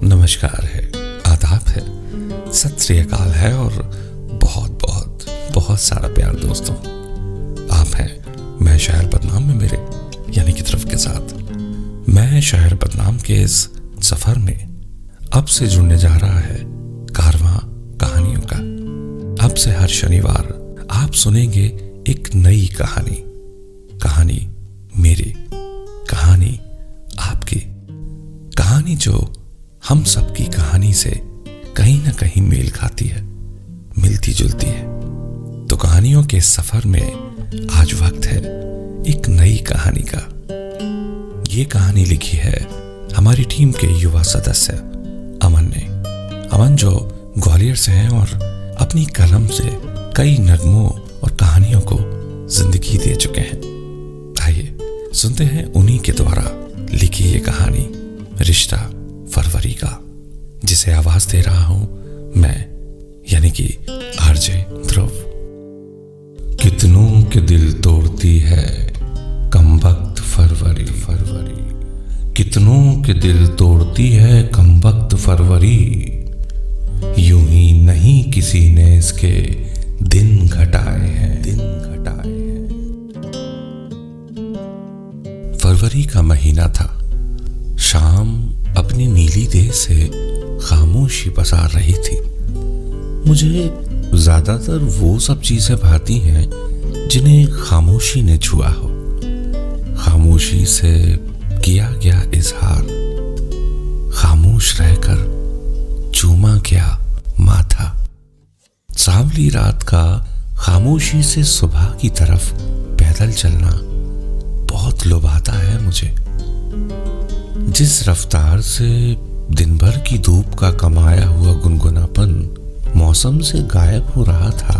नमस्कार है, आदाब है, सत श्री अकाल है और बहुत बहुत बहुत सारा प्यार दोस्तों। आप हैं मैं शायर बदनाम में मेरे यानी की तरफ के साथ। मैं शायर बदनाम के इस सफर में अब से जुड़ने जा रहा है कारवां कहानियों का। अब से हर शनिवार आप सुनेंगे एक नई कहानी, कहानी मेरी, कहानी आपकी, कहानी जो हम सबकी कहानी से कहीं ना कहीं मेल खाती है, मिलती जुलती है। तो कहानियों के सफर में आज वक्त है एक नई कहानी का। ये कहानी लिखी है हमारी टीम के युवा सदस्य अमन ने। अमन जो ग्वालियर से हैं और अपनी कलम से कई नगमों और कहानियों को जिंदगी दे चुके हैं। आइए सुनते हैं उन्हीं के द्वारा लिखी ये कहानी रिश्ता फरवरी का, जिसे आवाज दे रहा हूं मैं यानी कि आरजे ध्रुव। कितनों के दिल तोड़ती है कमबख्त फरवरी, कितनों के दिल तोड़ती है कमबख्त फरवरी। यूं ही नहीं किसी ने इसके दिन घटाए हैं। फरवरी का महीना था। शाम अपनी नीली देह से खामोशी पसार रही थी। मुझे ज्यादातर वो सब चीजें भाती हैं जिन्हें खामोशी ने छुआ हो। खामोशी से किया गया इजहार, खामोश रहकर चूमा गया माथा। सांवली रात का खामोशी से सुबह की तरफ पैदल चलना बहुत लुभाता है मुझे। जिस रफ्तार से दिन भर की धूप का कमाया हुआ गुनगुनापन मौसम से गायब हो रहा था,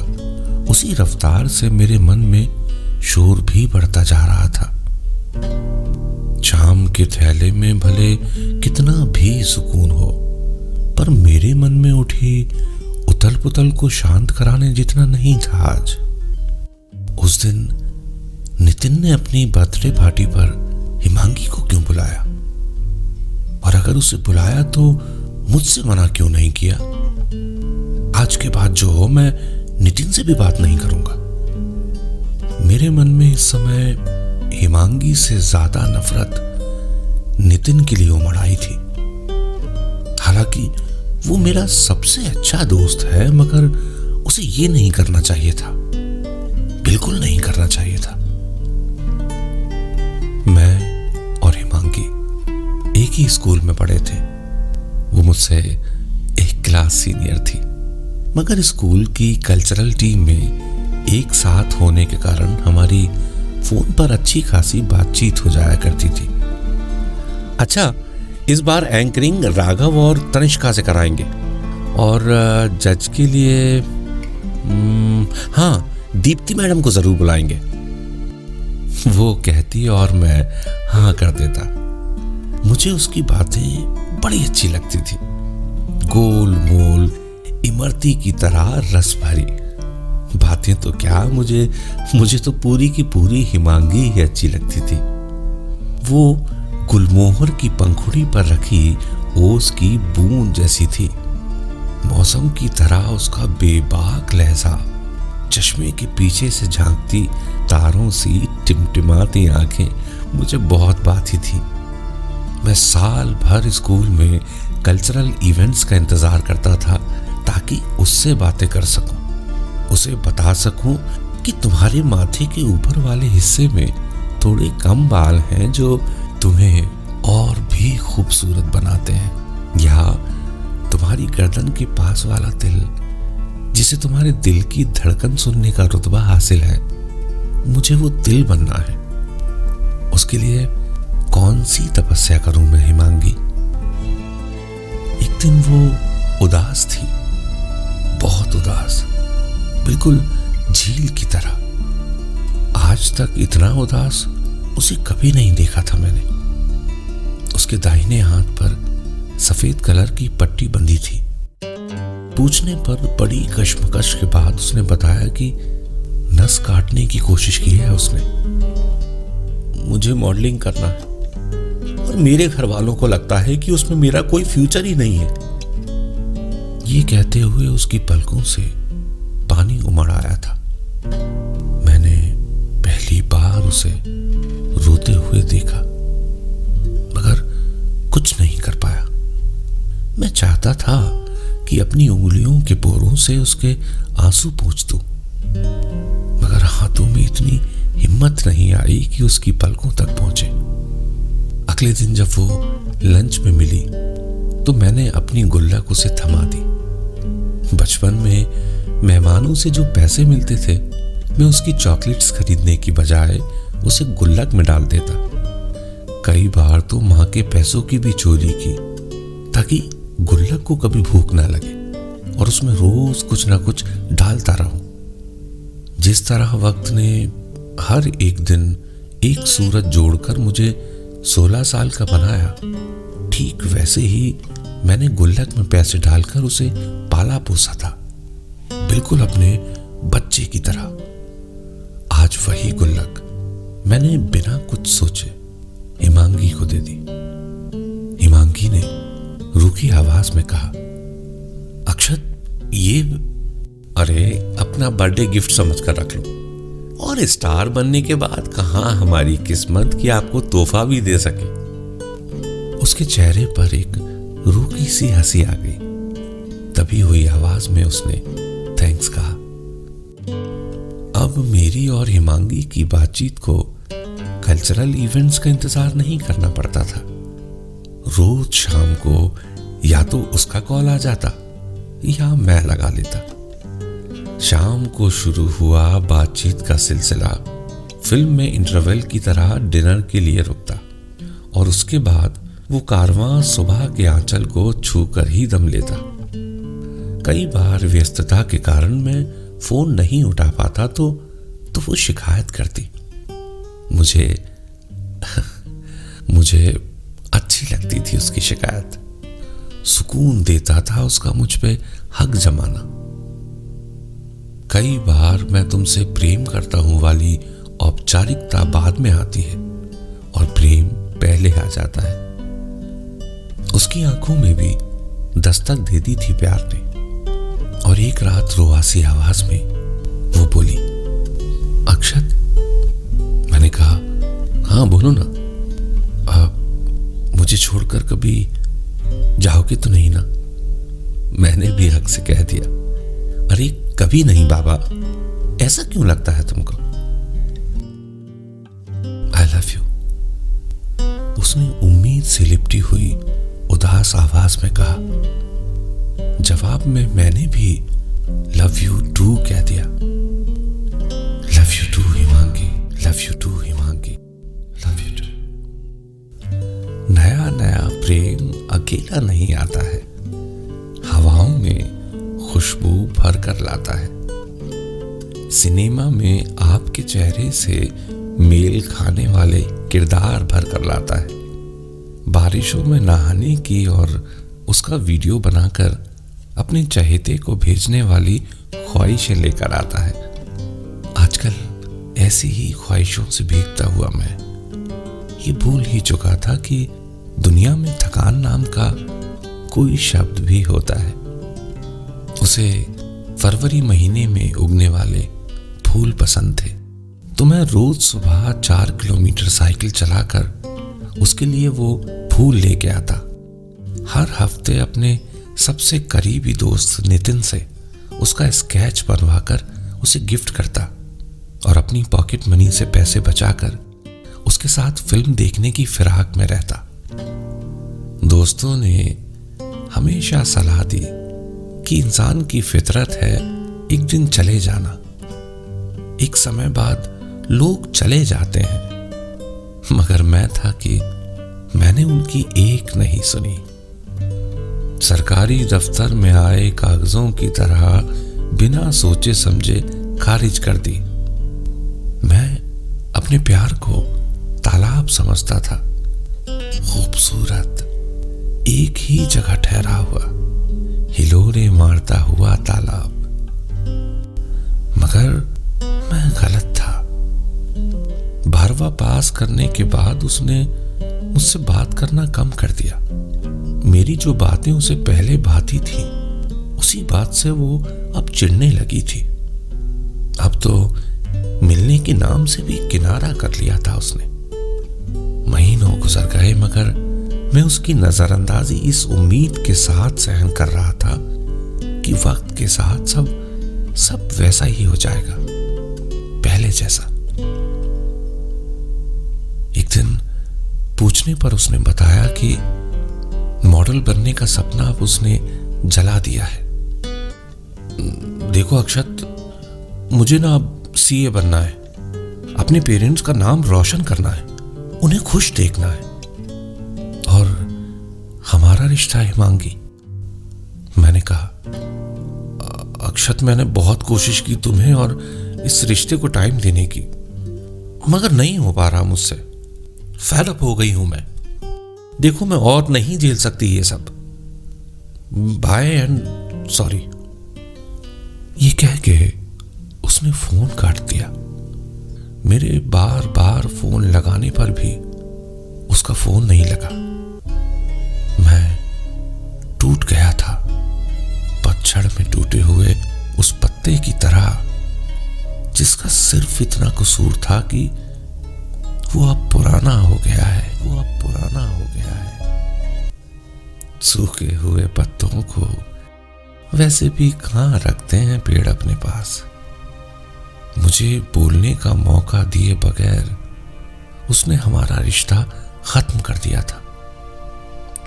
उसी रफ्तार से मेरे मन में शोर भी बढ़ता जा रहा था। शाम के थैले में भले कितना भी सुकून हो, पर मेरे मन में उठी उथल पुथल को शांत कराने जितना नहीं था आज। उस दिन नितिन ने अपनी बर्थडे पार्टी पर हिमांगी को क्यों बुलाया, और अगर उसे बुलाया तो मुझसे मना क्यों नहीं किया। आज के बाद जो हो, मैं नितिन से भी बात नहीं करूंगा। मेरे मन में इस समय हिमांगी से ज्यादा नफरत नितिन के लिए उमड़ आई थी। हालांकि वो मेरा सबसे अच्छा दोस्त है, मगर उसे ये नहीं करना चाहिए था, बिल्कुल नहीं करना चाहिए था। मैं और हिमांगी एक ही स्कूल में पढ़े थे। वो मुझसे एक क्लास सीनियर थी, मगर स्कूल की कल्चरल टीम में एक साथ होने के कारण हमारी फोन पर अच्छी खासी बातचीत हो जाया करती थी। अच्छा, इस बार एंकरिंग राघव और तनिष्का से कराएंगे और जज के लिए हाँ, दीप्ति मैडम को जरूर बुलाएंगे, वो कहती और मैं हाँ कर देता। मुझे उसकी बातें बड़ी अच्छी लगती थी, गोल मोल इमरती की तरह रस भरी बातें। तो क्या, मुझे तो पूरी की पूरी हिमांगी ही अच्छी लगती थी। वो गुलमोहर की पंखुड़ी पर रखी ओस की बूंद जैसी थी। मौसम की तरह उसका बेबाक लहजा, चश्मे के पीछे से झांकती तारों सी टिमटिमाती आंखें मुझे बहुत भाती थी। मैं साल भर स्कूल में कल्चरल इवेंट्स का इंतजार करता था ताकि उससे बातें कर सकूं, उसे बता सकूं कि तुम्हारे माथे के ऊपर वाले हिस्से में थोड़े कम बाल हैं जो तुम्हें और भी खूबसूरत बनाते हैं, या तुम्हारी गर्दन के पास वाला तिल जिसे तुम्हारे दिल की धड़कन सुनने का रुतबा हासिल है, मुझे वो दिल बनना है। उसके लिए कौन सी तपस्या करूं मैं हिमांगी। एक दिन वो उदास थी, बहुत उदास, बिल्कुल झील की तरह। आज तक इतना उदास उसे कभी नहीं देखा था मैंने। उसके दाहिने हाथ पर सफेद कलर की पट्टी बंधी थी। पूछने पर बड़ी कश्मकश के बाद उसने बताया कि नस काटने की कोशिश की है उसने। मुझे मॉडलिंग करना है और और मेरे घर वालों को लगता है कि उसमें मेरा कोई फ्यूचर ही नहीं है। ये कहते हुए उसकी पलकों से पानी उमड़ आया था। मैंने पहली बार उसे रोते हुए देखा, मगर कुछ नहीं कर पाया। मैं चाहता था कि अपनी उंगलियों के पोरों से उसके आंसू पोंछ दूं, मगर हाथों में इतनी हिम्मत नहीं आई कि उसकी पलकों तक पहुंचे। अगले दिन जब वो लंच में मिली तो मैंने अपनी गुल्लक उसे थमा दी। बचपन में मेहमानों से जो पैसे मिलते थे, मैं उसकी चॉकलेट्स खरीदने की बजाय उसे गुल्लक में डाल देता। कई बार तो माँ के पैसों की भी चोरी की ताकि गुल्लक को कभी भूख ना लगे और उसमें रोज कुछ ना कुछ डालता रहूं। जिस तरह वक्त ने हर एक दिन एक सूरत जोड़कर मुझे 16 साल का बनाया, ठीक वैसे ही मैंने गुल्लक में पैसे डालकर उसे पाला पोसा था, बिल्कुल अपने बच्चे की तरह। आज वही गुल्लक मैंने बिना कुछ सोचे हिमांगी को दे दी। हिमांगी ने रूखी आवाज में कहा, अक्षत, ये अरे अपना बर्थडे गिफ्ट समझकर रख लो। और स्टार बनने के बाद कहां हमारी किस्मत कि आपको तोहफा भी दे सके। उसके चेहरे पर एक रूखी सी हंसी आ गई। तभी हुई आवाज में उसने थैंक्स कहा। अब मेरी और हिमांगी की बातचीत को कल्चरल इवेंट्स का इंतजार नहीं करना पड़ता था। रोज शाम को या तो उसका कॉल आ जाता या मैं लगा लेता। शाम को शुरू हुआ बातचीत का सिलसिला फिल्म में इंटरवल की तरह डिनर के लिए रुकता और उसके बाद वो कारवां सुबह के आंचल को छूकर ही दम लेता। कई बार व्यस्तता के कारण मैं फोन नहीं उठा पाता तो वो शिकायत करती। मुझे अच्छी लगती थी उसकी शिकायत। सुकून देता था उसका मुझ पे हक जमाना। कई बार मैं तुमसे प्रेम करता हूं वाली औपचारिकता बाद में आती है और प्रेम पहले आ जाता है। उसकी आंखों में भी दस्तक दे दी थी प्यार ने और एक रात रोआसी आवाज में वो बोली, अक्षत। मैंने कहा, हाँ बोलो ना। मुझे छोड़कर कभी जाओगे तो नहीं ना? मैंने भी हक से कह दिया, अरे कभी नहीं बाबा, ऐसा क्यों लगता है तुमको? आई लव यू, उसने उम्मीद से लिपटी हुई उदास आवाज में कहा। जवाब में मैंने भी लव यू टू कह दिया। Love you too Himangi, love you too Himangi, love you too. नया नया प्रेम अकेला नहीं आता है, हवाओं में खुशबू भर कर लाता है। सिनेमा में आपके चेहरे से मेल खाने वाले किरदार भर कर लाता है। बारिशों में नहाने की और उसका वीडियो बनाकर अपने चहेते को भेजने वाली ख्वाहिशें लेकर आता है। आजकल ऐसी ही ख्वाहिशों से भीगता हुआ मैं ये भूल ही चुका था कि दुनिया में थकान नाम का कोई शब्द भी होता है। उसे फरवरी महीने में उगने वाले फूल पसंद थे तो मैं रोज सुबह 4 किलोमीटर साइकिल चलाकर उसके लिए वो फूल लेके आता। हर हफ्ते अपने सबसे करीबी दोस्त नितिन से उसका स्केच बनवाकर उसे गिफ्ट करता और अपनी पॉकेट मनी से पैसे बचाकर उसके साथ फिल्म देखने की फिराक में रहता। दोस्तों ने हमेशा सलाह दी कि इंसान की फितरत है एक दिन चले जाना। एक समय बाद लोग चले जाते हैं, मगर मैं था कि मैंने उनकी एक नहीं सुनी। सरकारी दफ्तर में आए कागजों की तरह बिना सोचे समझे खारिज कर दी। मैं अपने प्यार को तालाब समझता था, खूबसूरत एक ही जगह ठहरा हुआ हिलोरे मारता हुआ तालाब। मगर मैं गलत था। 12वां पास करने के बाद उसने मुझसे बात करना कम कर दिया। मेरी जो बातें उसे पहले भाती थी, उसी बात से वो अब चिढ़ने लगी थी। अब तो मिलने के नाम से भी किनारा कर लिया था उसने। महीनों गुजर गए, मगर मैं उसकी नजरअंदाजी इस उम्मीद के साथ सहन कर रहा था कि वक्त के साथ सब वैसा ही हो जाएगा, पहले जैसा। एक दिन पूछने पर उसने बताया कि मॉडल बनने का सपना अब उसने जला दिया है। देखो अक्षत, मुझे ना अब सीए बनना है, अपने पेरेंट्स का नाम रोशन करना है, उन्हें खुश देखना है। और हमारा रिश्ता हिमांगी। मैंने कहा, अक्षत, मैंने बहुत कोशिश की तुम्हें और इस रिश्ते को टाइम देने की, मगर नहीं हो पा रहा मुझसे। फेड अप हो गई हूं मैं। देखो, मैं और नहीं झेल सकती ये सब। Bye and sorry. ये कह के उसने फोन काट दिया। मेरे बार बार फोन लगाने पर भी उसका फोन नहीं लगा। मैं टूट गया था, पतझड़ में टूटे हुए उस पत्ते की तरह जिसका सिर्फ इतना कसूर था कि वो अब पुराना हो गया है। सूखे हुए पत्तों को वैसे भी कहां रखते हैं पेड़ अपने पास। मुझे बोलने का मौका दिए बगैर उसने हमारा रिश्ता खत्म कर दिया था।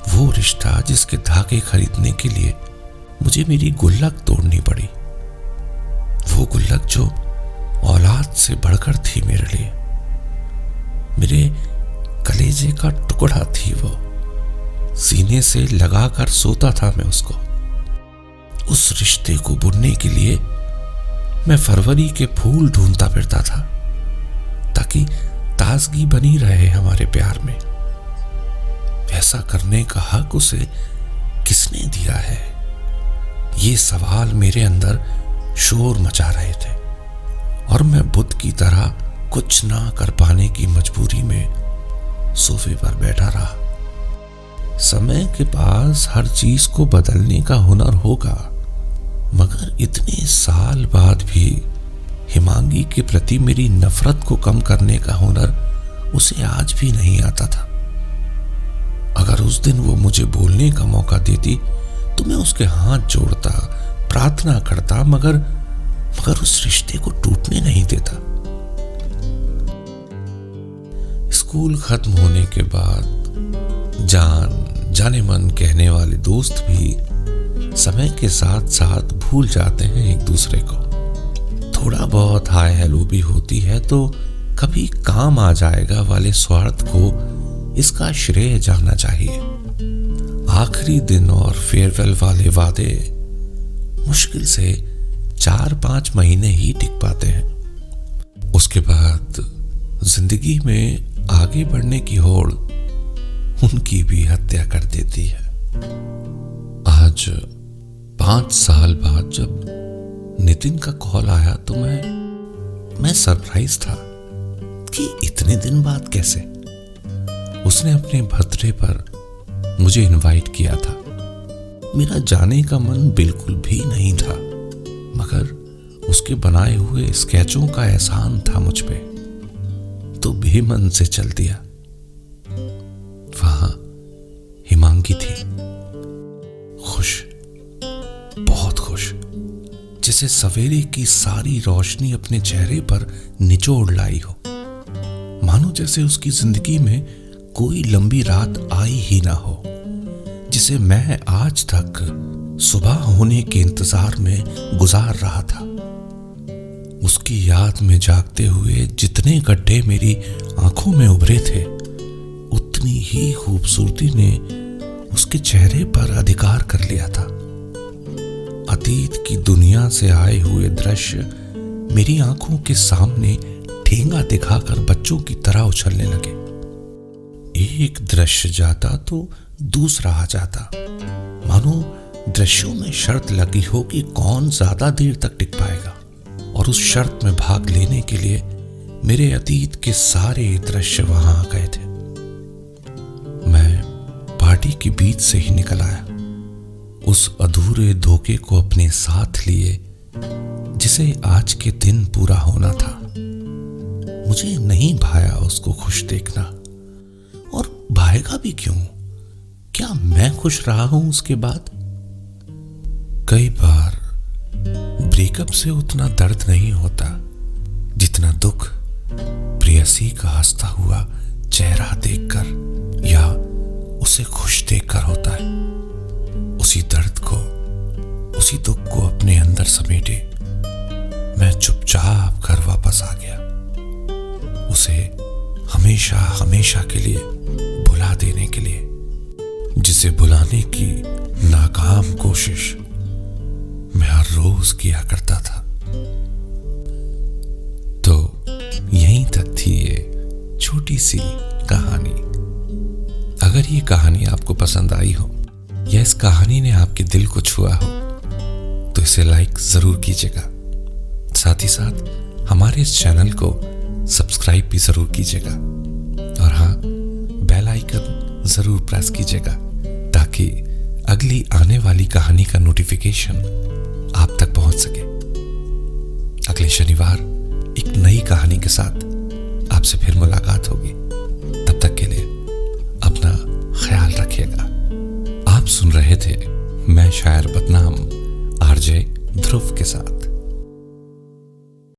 वो रिश्ता जिसके धागे खरीदने के लिए मुझे मेरी गुल्लक तोड़नी पड़ी। वो गुल्लक जो औलाद से बढ़कर थी मेरे लिए, मेरे कलेजे का टुकड़ा थी। वो सीने से लगाकर सोता था मैं उसको। उस रिश्ते को बुनने के लिए मैं फरवरी के फूल ढूंढता फिरता था ताकि ताजगी बनी रहे हमारे प्यार में। ऐसा करने का हक उसे किसने दिया है? ये सवाल मेरे अंदर शोर मचा रहे थे और मैं बुद्ध की तरह कुछ ना कर पाने की मजबूरी में सोफे पर बैठा रहा। समय के पास हर चीज को बदलने का हुनर होगा, मगर इतने साल बाद भी हिमांगी के प्रति मेरी नफरत को कम करने का हुनर उसे आज भी नहीं आता था। अगर उस दिन वो मुझे बोलने का मौका देती तो मैं उसके हाथ जोड़ता, प्रार्थना करता, मगर उस रिश्ते को टूटने नहीं देता। स्कूल खत्म होने के बाद जाने मन कहने वाले दोस्त भी समय के साथ साथ भूल जाते हैं एक दूसरे को। थोड़ा बहुत हाय हेलो भी होती है तो कभी काम आ जाएगा वाले स्वार्थ को इसका श्रेय जाना चाहिए। आखिरी दिन और फेयरवेल वाले वादे मुश्किल से 4-5 महीने ही टिक पाते हैं। उसके बाद जिंदगी में आगे बढ़ने की होड़ उनकी भी हत्या कर देती है। आज 5 साल बाद जब नितिन का कॉल आया तो मैं सरप्राइज था कि इतने दिन बाद कैसे। उसने अपने बर्थडे पर मुझे इनवाइट किया था। मेरा जाने का मन बिल्कुल भी नहीं था, मगर उसके बनाए हुए स्केचों का एहसान था मुझ पे, तो बेमन से चल दिया। वहां हिमांगी थी, खुश, बहुत खुश, जिसे सवेरे की सारी रोशनी अपने चेहरे पर निचोड़ लाई हो। मानो जैसे उसकी जिंदगी में कोई लंबी रात आई ही ना हो, जिसे मैं आज तक सुबह होने के इंतजार में गुजार रहा था। उसकी याद में जागते हुए जितने गड्ढे मेरी आंखों में उभरे थे, उतनी ही खूबसूरती ने उसके चेहरे पर अधिकार कर लिया था। अतीत की दुनिया से आए हुए दृश्य मेरी आंखों के सामने ठेंगा दिखाकर बच्चों की तरह उछलने लगे। एक दृश्य जाता तो दूसरा आ जाता, मानो दृश्यों में शर्त लगी हो कि कौन ज्यादा देर तक टिक पाएगा, और उस शर्त में भाग लेने के लिए मेरे अतीत के सारे दृश्य वहां आ गए थे। के बीच से ही निकल आया, उस अधूरे धोखे को अपने साथ लिए जिसे आज के दिन पूरा होना था। मुझे नहीं भाया उसको खुश देखना, और भाएगा भी क्यों? क्या मैं खुश रहा हूं उसके बाद? कई बार ब्रेकअप से उतना दर्द नहीं होता जितना दुख प्रेयसी का हंसता हुआ चेहरा देखकर या उसे खुश देखकर होता है। उसी दर्द को, उसी दुख को अपने अंदर समेटे मैं चुपचाप घर वापस आ गया, उसे हमेशा हमेशा के लिए भुला देने के लिए, जिसे भुलाने की नाकाम कोशिश मैं हर रोज किया करता था। तो यहीं तक थी ये छोटी सी कहानी। अगर ये कहानी आपको पसंद आई हो या इस कहानी ने आपके दिल को छुआ हो तो इसे लाइक जरूर कीजिएगा। साथ ही साथ हमारे इस चैनल को सब्सक्राइब भी जरूर कीजिएगा, और हाँ, बेल आइकन जरूर प्रेस कीजिएगा ताकि अगली आने वाली कहानी का नोटिफिकेशन आप तक पहुंच सके। अगले शनिवार एक नई कहानी के साथ आपसे फिर मुलाकात होगी। तब तक के लिए अपना ख्याल रखिएगा। आप सुन रहे थे मैं शायर बदनाम आरजे ध्रुव के साथ।